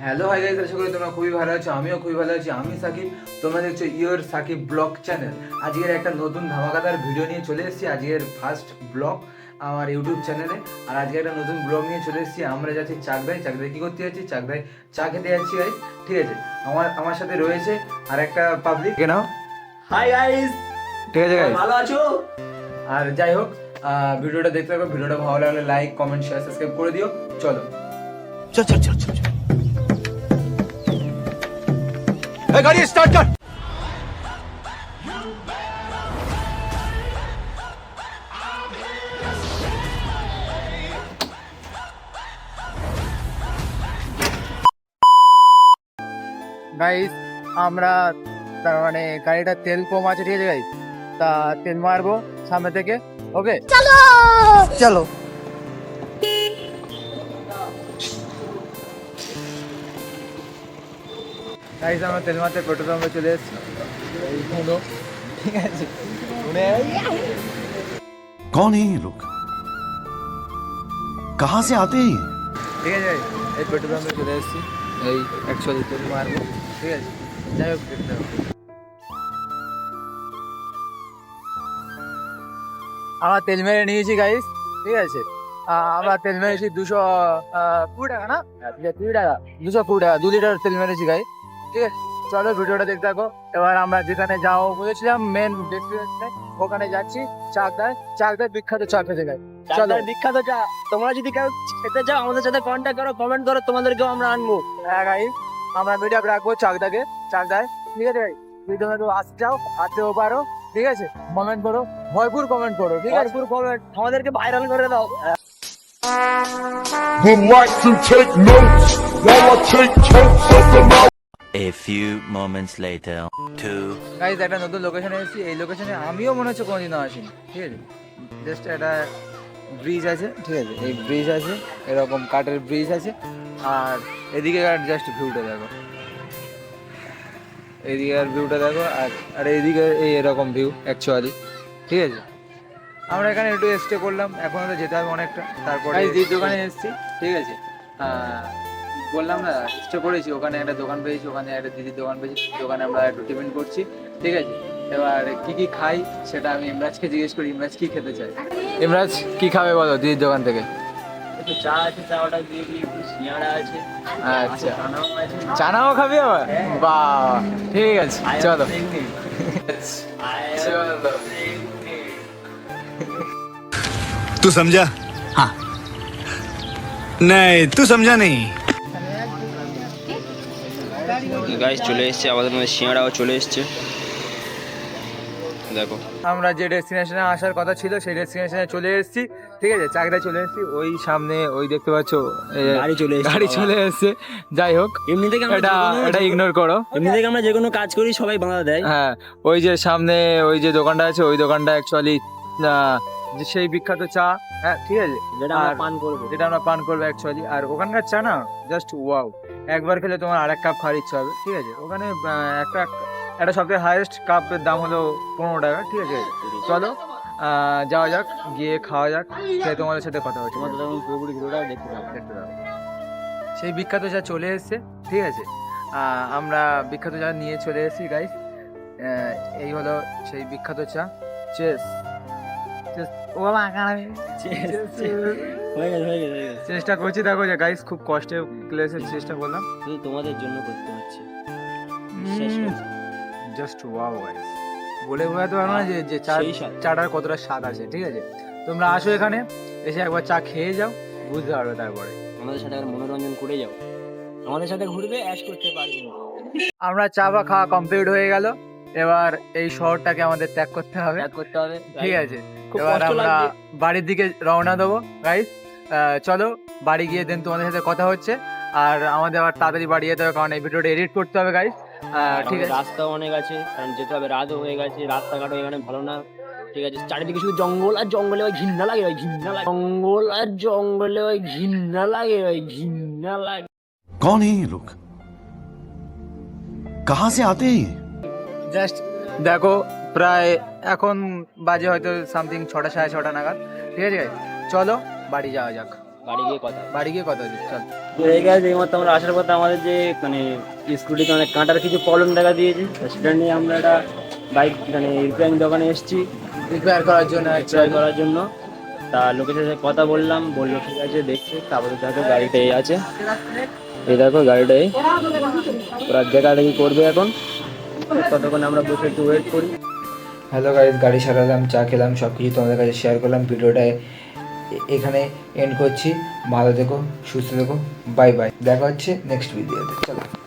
Hello hi guys, আশা করি তোমরা খুবই ভালো আছো। আমিও খুবই ভালো আছি। আমি সাকিব, তোমরা দেখছো ইয়োর সাকিব ব্লগ চ্যানেল। আজকের একটা নতুন ধামাকাদার ভিডিও নিয়ে চলে এসেছি। আজকের ফার্স্ট ব্লগ আমার ইউটিউব চ্যানেলে। আর আজকে একটা নতুন ব্লগ নিয়ে চলে এসেছি। আমরা যাচ্ছি চাকদায়। চাকদায় কি করতে যাচ্ছি? চাকদায় চা খেতে যাচ্ছি গাইস। ঠিক আছে, আমার সাথে রয়েছে আর একটা পাবলিক। কেন হাই গাইস, ঠিক আছে গাইস, ভালো আছো? আর যাই হোক, ভিডিওটা দেখতে থাকো। ভিডিওটা ভালো লাগলে লাইক, কমেন্ট, শেয়ার, সাবস্ক্রাইব করে দিও। চলো चल चल चल चल चल गाड़ी स्टार्ट कर। গাইস আমরা তার মানে গাড়িটা তেল কম আছে, ঠিক আছে গাইস, তা তেল মারবো সামনে থেকে। ওকে চলো চলো। গাইস আমরা তেল মারতে পেট্রোল পাম্পে চলে এসেছি। এই হলো, ঠিক আছে। कौन है ये लोग? कहाँ से आते हैं ये? ঠিক আছে, এই পেট্রোল পাম্পে চলে এসেছি। এই অ্যাকচুয়ালি তেল মারবো, ঠিক আছে। যাই হোক, দেখতে হবে। আমরা তেল মেরে নিয়েছি গাইস, ঠিক আছে। আমরা তেল মেরেছি 220 টাকা, না 20 টাকা, 220 টাকা, 2 লিটার তেল মেরেছি গাইস, ঠিক আছে। চলো ভিডিওটা দেখতে থাকো। এবার আমরা যেখানে যাও বলেছিলাম মেন ডেস্টিনেশনে, ওখানে যাচ্ছি। চাকদায় বিখ্যাত চা খেতে গাই। চলো, বিখ্যাত চা। তোমরা যদি কেউ খেতে চাও আমাদের সাথে কন্ট্যাক্ট করো, কমেন্ট করো, তোমাদেরকেও আমরা আনবো। হ্যাঁ গাইস, আমরা মিডিয়া রাখবো চাকদায়, ঠিক আছে ভাই। ভিডিও আসতে চাও, আসতেও পারো, ঠিক আছে। কমেন্ট করো, ভরপুর কমেন্ট করো, ঠিক আছে। ভরপুর কমেন্ট, আমাদেরকে ভাইরাল করে দাও। Would like to take notes while I take totes of them out. A few moments later. 2 guys একটা নতুন লোকেশনে এসেছি। এই লোকেশনে আমিও মনে হচ্ছে কোনোদিনও আসিনি, ঠিক আছে। জাস্ট একটা ব্রিজ আছে, ঠিক আছে। এই ব্রিজ আছে, এরকম কাঠের ব্রিজ আছে। আর এদিকে জাস্ট ভিউটা দেখো, এইদিকে আর ভিউটা দেখো। আর এইদিকে এই এরকম ভিউ অ্যাকচুয়ালি, ঠিক আছে। আমরা এখানে একটু স্টে করলাম, এখন তো যেতে হবে অনেকটা। তারপরে এই দোকানে এসেছি, ঠিক আছে। বললাম না স্টে করেছি, ওখানে একটা দোকান পেয়েছি, ওখানে একটা দিদির দোকান পেয়েছি। দোকানে আমরা একটু টিফিন করছি, ঠিক আছে। এবার কি খাই সেটা আমি ইমরাজকে জিজ্ঞেস করি, ইমরাজ কি খেতে চাই। ইমরাজ কি খাবে বলো দিদির দোকান থেকে? একটু চা আছে, চা অর্ডার দিয়ে দিই। একটু সিঙ্গাড়া আছে, আচ্ছা, চানাও আছে। চানাও খাবি আবার? বাহ, ঠিক আছে, চলো। तू समझा? हाँ नहीं, तू समझा नहीं। গাইস চলে এসেছে, আমাদের মধ্যে সিঙ্গাড়াও চলে এসেছে। দেখো আমরা যে ডেস্টিনেশনে আসার কথা ছিল সেই ডেস্টিনেশনে চলে এসেছি, ঠিক আছে। চাকদায় চলে এসেছি। ওই সামনে ওই দেখতে পাচ্ছো গাড়ি চলে এসেছে। যাই হোক, এমনি থেকে এটা ইগনোর করো। এমনি থেকে আমরা যে কোনো কাজ করি সবাই বাধা দেয়। হ্যাঁ, ওই যে সামনে ওই যে দোকানটা আছে, ওই দোকানটা অ্যাকচুয়ালি যে সেই বিখ্যাত চা, হ্যাঁ, ঠিক আছে। যেটা আমরা আর পান করবো। যেটা আমরা পান করবো অ্যাকচুয়ালি। আর ওখানকার চা না জাস্ট ওয়াও, একবার খেলে তোমার আরেক কাপ খাওয়ার ইচ্ছা হবে, ঠিক আছে। ওখানে একটা সবথেকে হাইয়েস্ট কাপের দাম হলো 15 টাকা, ঠিক আছে। চলো যাওয়া যাক, গিয়ে খাওয়া যাক, খেয়ে তোমাদের সাথে কথা হচ্ছে। তোমাদের তখন পুরোপুরি ভিডিওটা দেখতে পাবো। সেই বিখ্যাত চা চলে এসেছে, ঠিক আছে। আমরা বিখ্যাত চা নিয়ে চলে এসেছি গাইস। এই হলো সেই বিখ্যাত চা। চেস হয়ে গেছে। চেষ্টা করছি, দেখো যে গাইস খুব কষ্টে ক্লেসের চেষ্টা করলাম। শুধু তোমাদের জন্য করতে হচ্ছে, বিশ্বাস করো। জাস্ট ওয়াও গাইস, বলে বোঝাতে পারবো না যে সেই স্বাদ। চাটার কতটা স্বাদ আছে, ঠিক আছে। তোমরা আসো এখানে, এসে একবার চা খেয়ে যাও, বুঝতে পারবে তারপরে। আমাদের সাথে আর মনোরঞ্জন করে যাও, আমাদের সাথে ঘুরবে, অ্যাশ করতে পারবে না। আমরা চা বা খাওয়া কমপ্লিট হয়ে গেল। এবার এই শহরটাকে আমাদের ত্যাগ করতে হবে, করতে হবে, ঠিক আছে। খুব এবার কষ্ট আমরা লাগছে। বাড়ির দিকে রওনা দেবো গাইস। চলো বাড়ি গিয়ে দেন তোমাদের সাথে কথা হচ্ছে। আর আমাদের আবার তাড়াতাড়ি বাড়ি যেতে হবে, কারণ এই ভিডিওটা এডিট করতে হবে গাইস, ঠিক আছে। রাস্তাও অনেক আছে, কারণ যেতে হবে, রাতও হয়ে গেছে, রাস্তাঘাটও এখানে ভালো না, ঠিক আছে। চারিদিকে শুধু জঙ্গল আর জঙ্গলে, ওই ঘৃণা লাগে, জঙ্গল আর জঙ্গলে ওই ঘৃণা লাগে। कौन है ये लोग? कहाँ से आते हैं ये? জাস্ট দেখো, প্রায় এখন বাজে হয়তো সামথিং 6টা 6:30 নাগাদ, ঠিক আছে। চলো বাড়ি যাওয়া যাক। বাড়ি গিয়ে কথা বাড়ি গিয়ে কথা হচ্ছে, চল। তো এই গাইজ এই মতো আমরা আসার পথে আমাদের যে মানে স্কুটিতে অনেক কাঁটার কিছু প্রবলেম দেখা দিয়েছে, তো সেটা নিয়ে আমরা একটা বাইক মানে রিপেয়ারিং দোকানে এসেছি রিপেয়ার করার জন্য ট্রাই করার জন্য। তা লোকের সাথে কথা বললাম, বললো ঠিক আছে দেখছে। তারপরে দেখো গাড়িটা এই আছে, এই দেখো গাড়িটা এই, ওরা দেখাদেখি করবে এখন, ততক্ষণ আমরা বসে একটু ওয়েট করি। হ্যালো গাইজ, গাড়ি সারালাম, চা খেলাম, সব কিছু তোমাদের কাছে শেয়ার করলাম। ভিডিওটা এখানে এন্ড করছি। ভালো থেকো, সুস্থ থেকো, বাই বাই। দেখা হচ্ছে নেক্সট ভিডিওতে, চলো।